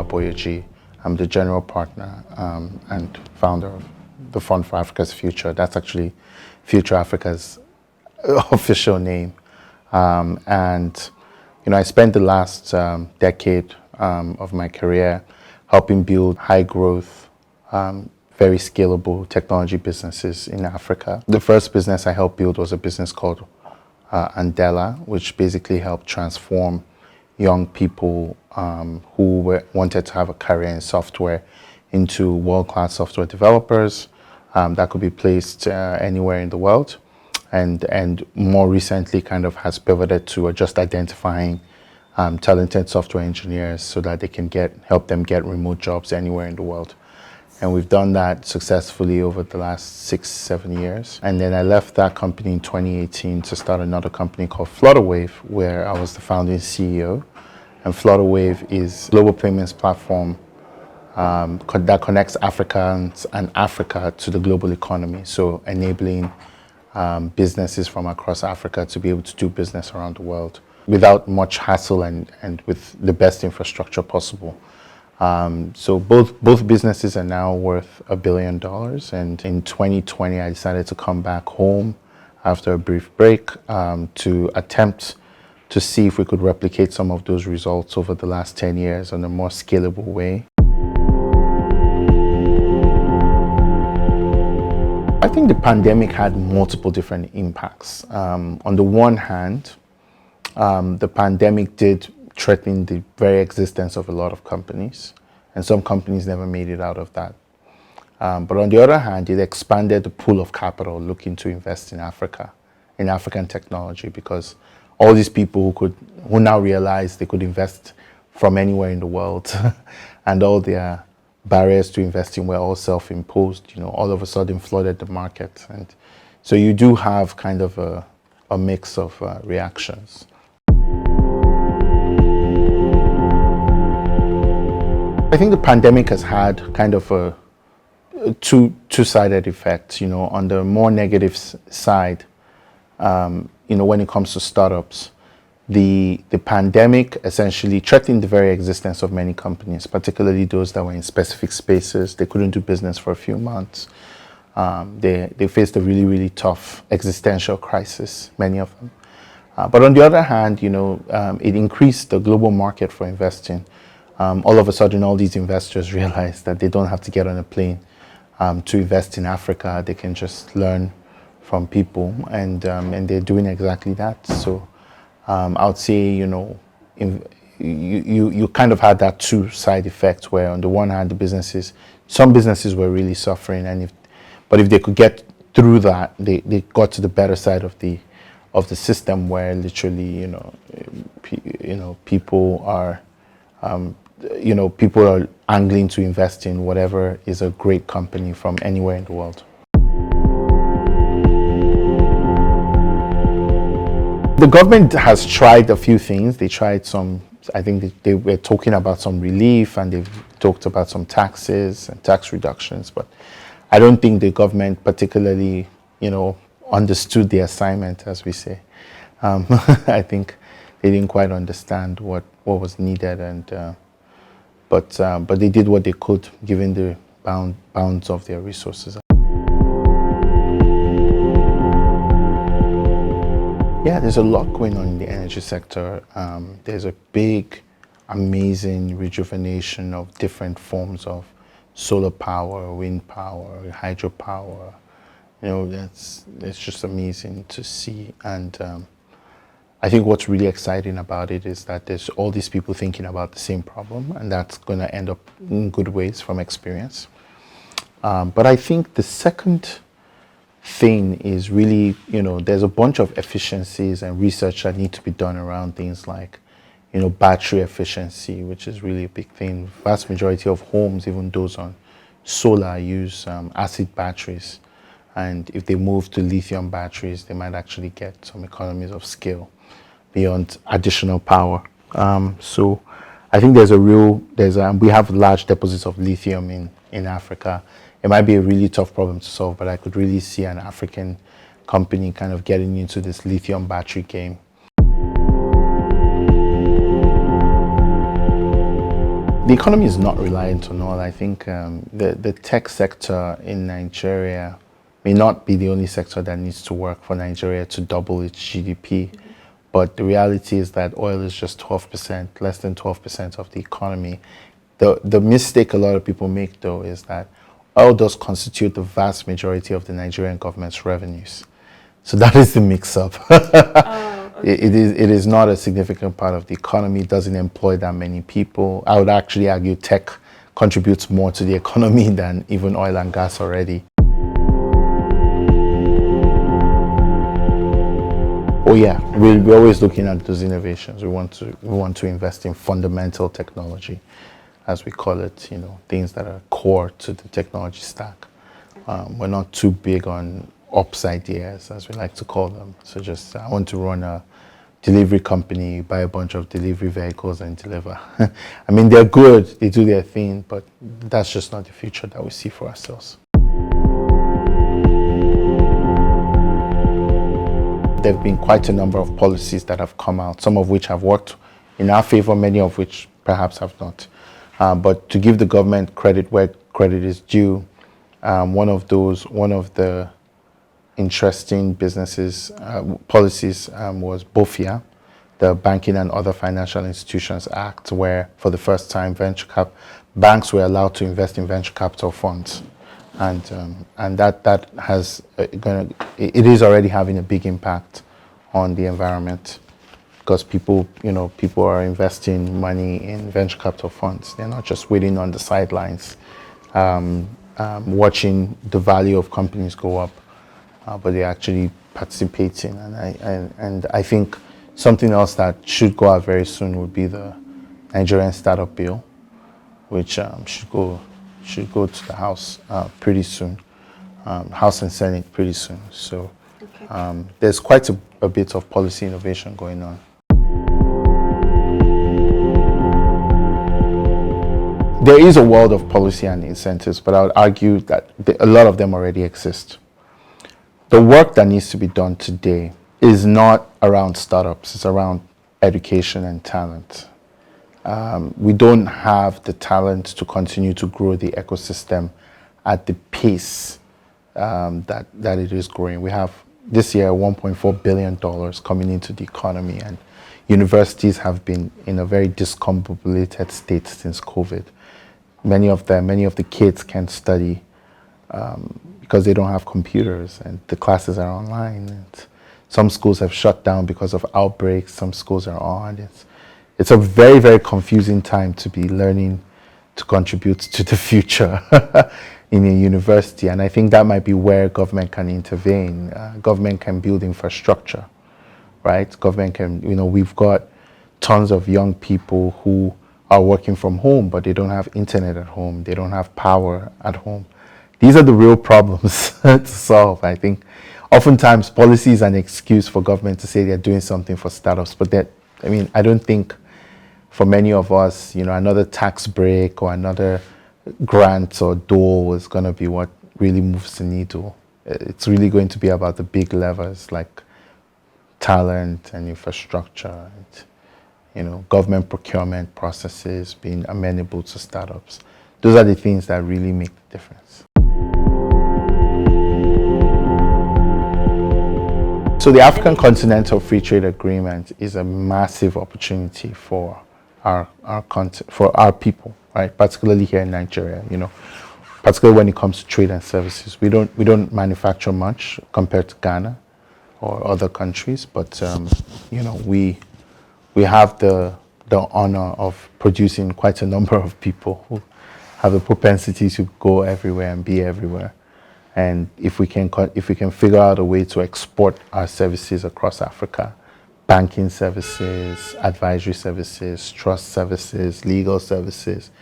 Aboyeji. I'm the general partner and founder of the Fund for Africa's Future. That's actually Future Africa's official name. I spent the last decade of my career helping build high growth, very scalable technology businesses in Africa. The first business I helped build was a business called Andela, which basically helped transform young people who wanted to have a career in software into world-class software developers that could be placed anywhere in the world. And more recently kind of has pivoted to just identifying talented software engineers so that they can help them get remote jobs anywhere in the world. And we've done that successfully over the last 6-7 years. And then I left that company in 2018 to start another company called Flutterwave, where I was the founding CEO. And Flutterwave is a global payments platform that connects Africans and Africa to the global economy. So enabling businesses from across Africa to be able to do business around the world without much hassle and with the best infrastructure possible. So both businesses are now worth $1 billion. And in 2020, I decided to come back home after a brief break to attempt to see if we could replicate some of those results over the last 10 years in a more scalable way. I think the pandemic had multiple different impacts. On the one hand, the pandemic did threaten the very existence of a lot of companies, and some companies never made it out of that. But on the other hand, it expanded the pool of capital looking to invest in Africa, in African technology, because all these people who now realized they could invest from anywhere in the world and all their barriers to investing were all self-imposed, all of a sudden flooded the market. And so you do have kind of a mix of reactions. I think the pandemic has had kind of a two-sided effect. On the more negative side, when it comes to startups, the pandemic essentially threatened the very existence of many companies, particularly those that were in specific spaces. They couldn't do business for a few months. They faced a really, really tough existential crisis, many of them. But on the other hand, it increased the global market for investing. All of a sudden, all these investors realized that they don't have to get on a plane to invest in Africa. They can just learn from people, and they're doing exactly that. So I would say, you kind of had that two-side effect where on the one hand, some businesses were really suffering, but if they could get through that, they got to the better side of the system where literally, people are angling to invest in whatever is a great company from anywhere in the world. The government has tried a few things. They tried I think they were talking about some relief, and they've talked about some taxes and tax reductions, but I don't think the government particularly, understood the assignment, as we say. I think they didn't quite understand what was needed, but they did what they could given the bounds of their resources. Yeah, there's a lot going on in the energy sector. There's a big, amazing rejuvenation of different forms of solar power, wind power, hydropower. It's just amazing to see. And I think what's really exciting about it is that there's all these people thinking about the same problem, and that's going to end up in good ways from experience. But I think the second thing is really, there's a bunch of efficiencies and research that need to be done around things like, battery efficiency, which is really a big thing. Vast majority of homes, even those on solar, use acid batteries. And if they move to lithium batteries, they might actually get some economies of scale beyond additional power. So I think we have large deposits of lithium in Africa. It might be a really tough problem to solve, but I could really see an African company kind of getting into this lithium battery game. The The economy is not reliant on oil. I think the tech sector in Nigeria may not be the only sector that needs to work for Nigeria to double its GDP. But the reality is that oil is just 12%, less than 12% of the economy. The mistake a lot of people make, though, is that oil does constitute the vast majority of the Nigerian government's revenues. So that is the mix-up. It is not a significant part of the economy. It doesn't employ that many people. I would actually argue tech contributes more to the economy than even oil and gas already. Oh yeah, we're always looking at those innovations. We want to invest in fundamental technology, as we call it. Things that are core to the technology stack. We're not too big on ops ideas, as we like to call them. So I want to run a delivery company, buy a bunch of delivery vehicles and deliver. I mean, they're good, they do their thing, but that's just not the future that we see for ourselves. There have been quite a number of policies that have come out, some of which have worked in our favor, many of which perhaps have not. But to give the government credit where credit is due, one of the interesting policies was BOFIA, the Banking and Other Financial Institutions Act, where for the first time banks were allowed to invest in venture capital funds, and that it is already having a big impact on the environment, because people are investing money in venture capital funds. They're not just waiting on the sidelines, watching the value of companies go up. But they're actually participating, and I think something else that should go out very soon would be the Nigerian startup bill, which should go to the House pretty soon, House and Senate pretty soon. So there's quite a bit of policy innovation going on. There is a world of policy and incentives, but I would argue that a lot of them already exist. The work that needs to be done today is not around startups, it's around education and talent. We don't have the talent to continue to grow the ecosystem at the pace that it is growing. We have this year $1.4 billion coming into the economy, and universities have been in a very discombobulated state since COVID. Many of the kids can't study because they don't have computers, and the classes are online. And some schools have shut down because of outbreaks. Some schools are on. It's a very, very confusing time to be learning to contribute to the future in a university. And I think that might be where government can intervene. Government can build infrastructure, right? Government can, we've got tons of young people who are working from home, but they don't have internet at home. They don't have power at home. These are the real problems to solve. I think oftentimes policy is an excuse for government to say they're doing something for startups, but I don't think for many of us, another tax break or another grant or dole is going to be what really moves the needle. It's really going to be about the big levers like talent and infrastructure and, government procurement processes being amenable to startups. Those are the things that really make the difference. So the African Continental Free Trade Agreement is a massive opportunity for our people, right? Particularly here in Nigeria, particularly when it comes to trade and services. We don't manufacture much compared to Ghana or other countries, but we have the honor of producing quite a number of people who have a propensity to go everywhere and be everywhere. And if we can figure out a way to export our services across Africa, banking services, advisory services, trust services, legal services,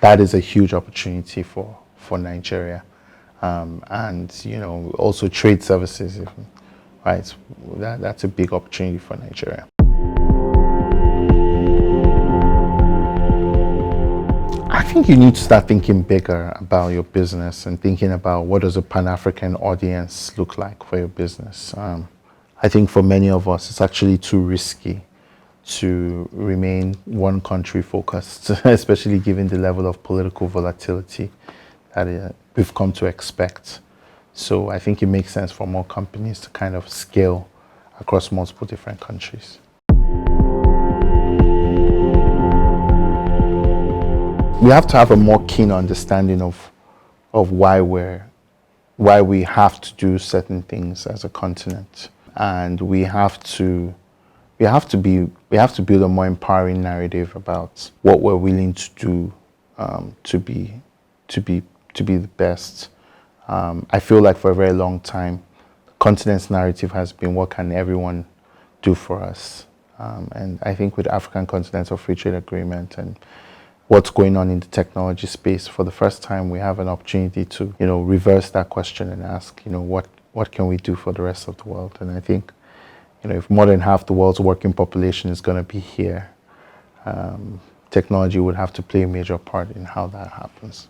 that is a huge opportunity for Nigeria. And also trade services, right? That's a big opportunity for Nigeria. I think you need to start thinking bigger about your business and thinking about what does a Pan-African audience look like for your business. I think for many of us, it's actually too risky to remain one country focused, especially given the level of political volatility that we've come to expect. So I think it makes sense for more companies to kind of scale across multiple different countries. We have to have a more keen understanding of why we have to do certain things as a continent, and we have to build a more empowering narrative about what we're willing to do to be the best. I feel like for a very long time, continent's narrative has been, what can everyone do for us? And I think with African Continental Free Trade Agreement and what's going on in the technology space, for the first time, we have an opportunity to, reverse that question and ask, what can we do for the rest of the world? And I think, if more than half the world's working population is going to be here, technology would have to play a major part in how that happens.